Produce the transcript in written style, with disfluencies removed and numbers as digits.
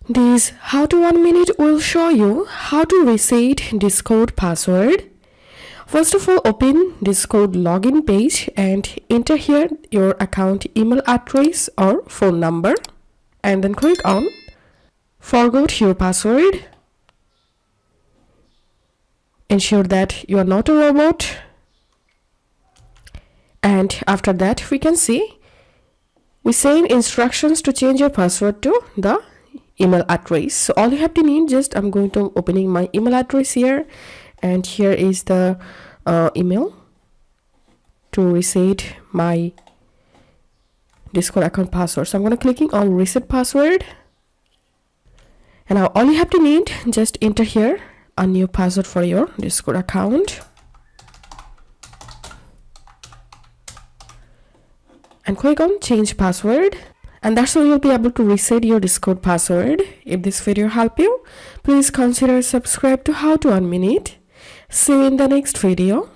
This How to 1 Minute will show you how to reset Discord password. First of all, open Discord login page and enter here your account email address or phone number, and then click on Forgot your password. Ensure that you are not a robot, and after that we can see we send instructions to change your password to the email address. So all you have to need, just I'm going to opening my email address here, and here is the email to reset my Discord account password. So I'm going to clicking on reset password, and now all you have to need, just enter here a new password for your Discord account and click on change password, and that's how you'll be able to reset your Discord password. If this video helped you, please consider subscribe to How to 1 Minute. See you in the next video.